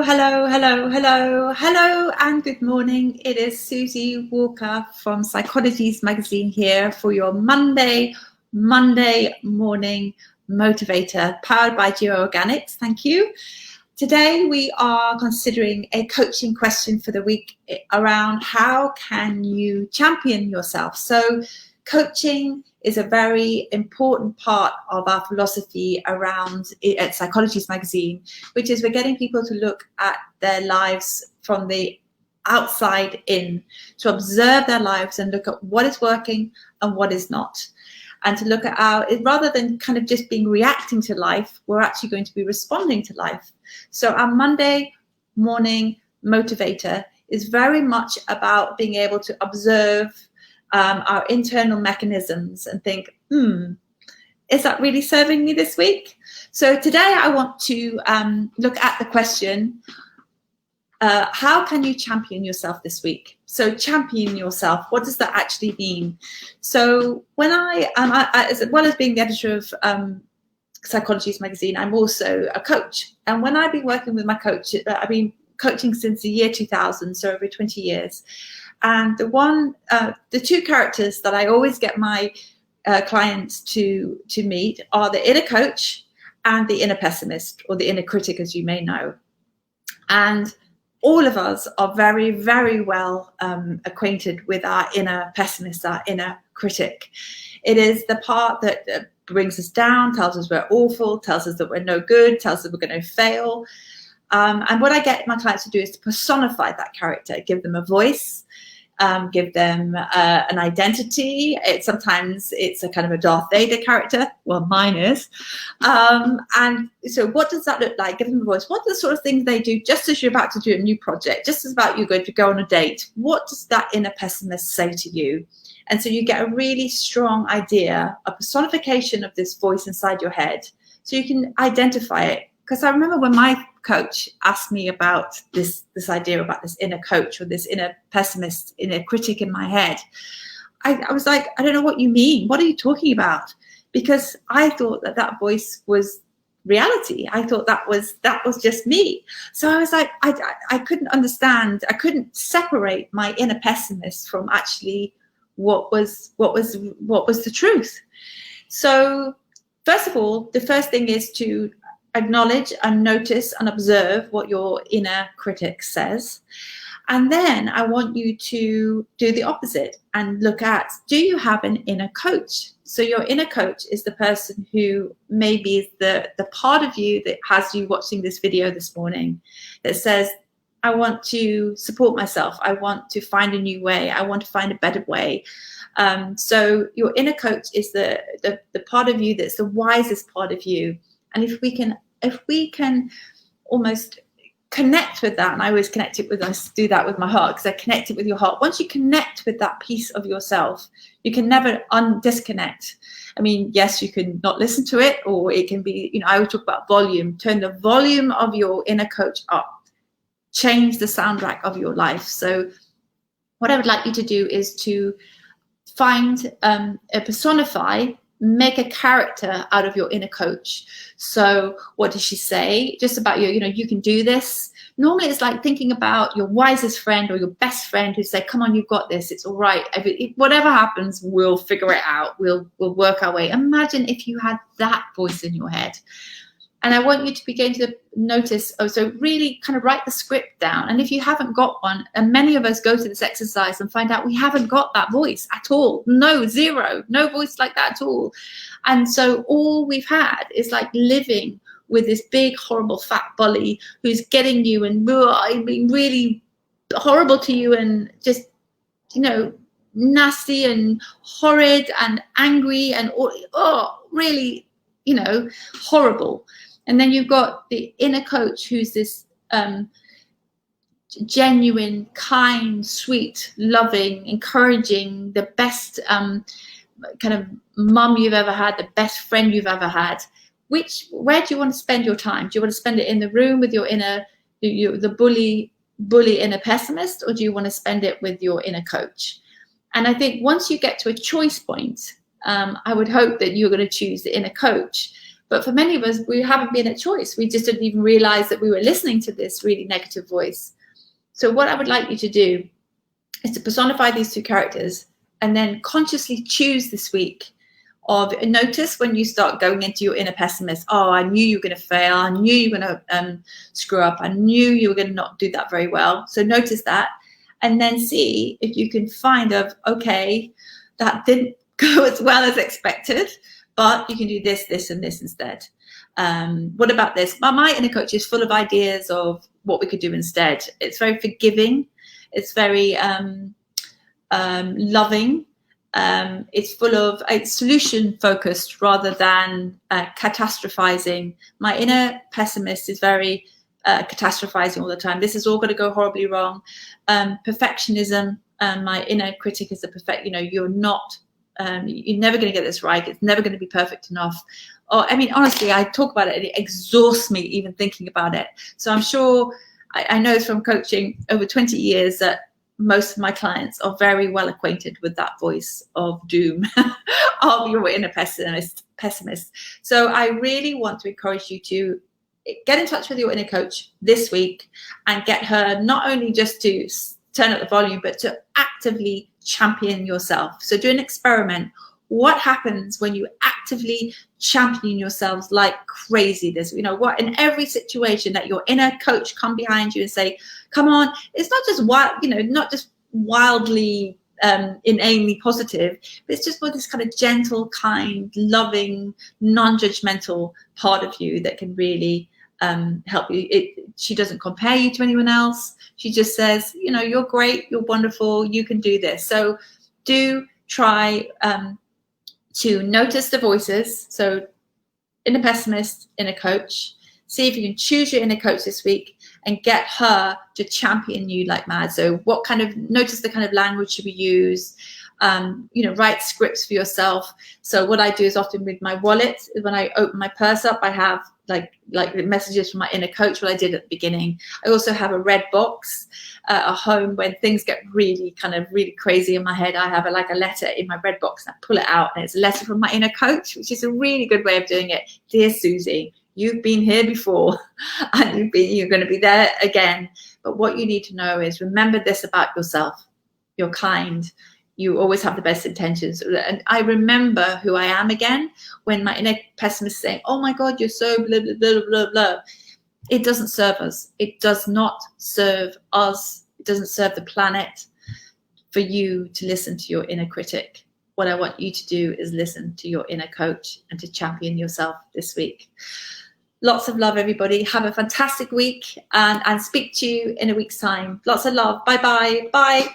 Hello, and good morning. It is Suzy Walker from Psychologies magazine here for your Monday morning motivator, powered by Geo Organics. Thank you. Today we are considering a coaching question for the week around how can you champion yourself. So coaching is a very important part of our philosophy around at Psychologies magazine, which is we're getting people to look at their lives from the outside in, to observe their lives and look at what is working and what is not. And to look at rather than kind of just being reacting to life, we're actually going to be responding to life. So our Monday morning motivator is very much about being able to observe our internal mechanisms and think, is that really serving me this week? So today I want to look at the question, how can you champion yourself this week? So champion yourself, what does that actually mean? So when I as well as being the editor of Psychologies magazine, I'm also a coach. And when I've been working with my coach, I've been coaching since the year 2000, so over 20 years. And the two characters that I always get my clients to meet are the inner coach and the inner pessimist, or the inner critic, as you may know. And all of us are very, very well acquainted with our inner pessimist, our inner critic. It is the part that brings us down, tells us we're awful, tells us that we're no good, tells us we're going to fail. And what I get my clients to do is to personify that character, give them a voice, give them an identity. Sometimes it's a kind of a Darth Vader character. Well, mine is. And so what does that look like? Give them a voice. What are the sort of things they do just as you're about to do a new project, just as about you're going to go on a date? What does that inner pessimist say to you? And so you get a really strong idea, a personification of this voice inside your head, so you can identify it. Because I remember when my coach asked me about this idea about this inner coach, or this inner pessimist, inner critic in my head, I was like, I don't know what you mean. What are you talking about? Because I thought that voice was reality. I thought that was just me. So I was like, I couldn't understand. I couldn't separate my inner pessimist from actually what was the truth. So first of all, the first thing is to acknowledge and notice and observe what your inner critic says. And then I want you to do the opposite and look at, do you have an inner coach? So your inner coach is the person who maybe is the part of you that has you watching this video this morning, that says, I want to support myself. I want to find a new way. I want to find a better way. So your inner coach is the part of you that's the wisest part of you. And if we can almost connect with that, and I always connect it with, I do that with my heart, because I connect it with your heart. Once you connect with that piece of yourself, you can never disconnect. I mean, yes, you can not listen to it, or it can be, I always talk about volume. Turn the volume of your inner coach up. Change the soundtrack of your life. So what I would like you to do is to find personify, make a character out of your inner coach. So what does she say? Just about you, you can do this. Normally it's like thinking about your wisest friend or your best friend who say, come on, you've got this. It's all right. Whatever happens, we'll figure it out. We'll work our way. Imagine if you had that voice in your head. And I want you to begin to notice, so really kind of write the script down. And if you haven't got one, and many of us go to this exercise and find out we haven't got that voice at all. No, zero, no voice like that at all. And so all we've had is like living with this big, horrible, fat bully who's getting you and being really horrible to you and just, nasty and horrid and angry and really, horrible. And then you've got the inner coach who's this genuine, kind, sweet, loving, encouraging, the best kind of mum you've ever had, the best friend you've ever had. Where do you want to spend your time? Do you want to spend it in the room with your the bully inner pessimist, or do you want to spend it with your inner coach? And I think once you get to a choice point, I would hope that you're going to choose the inner coach. But for many of us, we haven't been a choice. We just didn't even realize that we were listening to this really negative voice. So what I would like you to do is to personify these two characters and then consciously choose this week of notice when you start going into your inner pessimist. Oh, I knew you were going to fail. I knew you were going to screw up. I knew you were going to not do that very well. So notice that, and then see if you can find okay, that didn't go as well as expected, but you can do this, this, and this instead. What about this? My inner coach is full of ideas of what we could do instead. It's very forgiving. It's very loving. It's full of solution focused rather than catastrophizing. My inner pessimist is very catastrophizing all the time. This is all going to go horribly wrong. Perfectionism. My inner critic is you're not. You're never going to get this right. It's never going to be perfect enough. I mean, honestly, I talk about it and it exhausts me even thinking about it. So I'm sure, I know from coaching over 20 years that most of my clients are very well acquainted with that voice of doom of your inner pessimist. So I really want to encourage you to get in touch with your inner coach this week and get her not only just to turn up the volume, but to actively champion yourself. So do an experiment. What happens when you actively champion yourselves like crazy? There's, what in every situation that your inner coach come behind you and say, come on, it's not just not just wildly inanely positive, but it's just for this kind of gentle, kind, loving, non-judgmental part of you that can really help you. She doesn't compare you to anyone else. She just says, you're great, you're wonderful, you can do this. So do try to notice the voices. So inner pessimist, inner coach. See if you can choose your inner coach this week and get her to champion you like mad. So notice the kind of language we use. Write scripts for yourself. So what I do is often with my wallet, when I open my purse up, I have like the messages from my inner coach, what I did at the beginning. I also have a red box at home. When things get really crazy in my head, I have a letter in my red box and I pull it out and it's a letter from my inner coach, which is a really good way of doing it. Dear Suzy, you've been here before and you're going to be there again. But what you need to know is, remember this about yourself. You're kind. You always have the best intentions. And I remember who I am again when my inner pessimist is saying, oh my God, you're so blah, blah, blah, blah, blah. It doesn't serve us. It does not serve us. It doesn't serve the planet for you to listen to your inner critic. What I want you to do is listen to your inner coach and to champion yourself this week. Lots of love, everybody. Have a fantastic week and speak to you in a week's time. Lots of love. Bye-bye. Bye.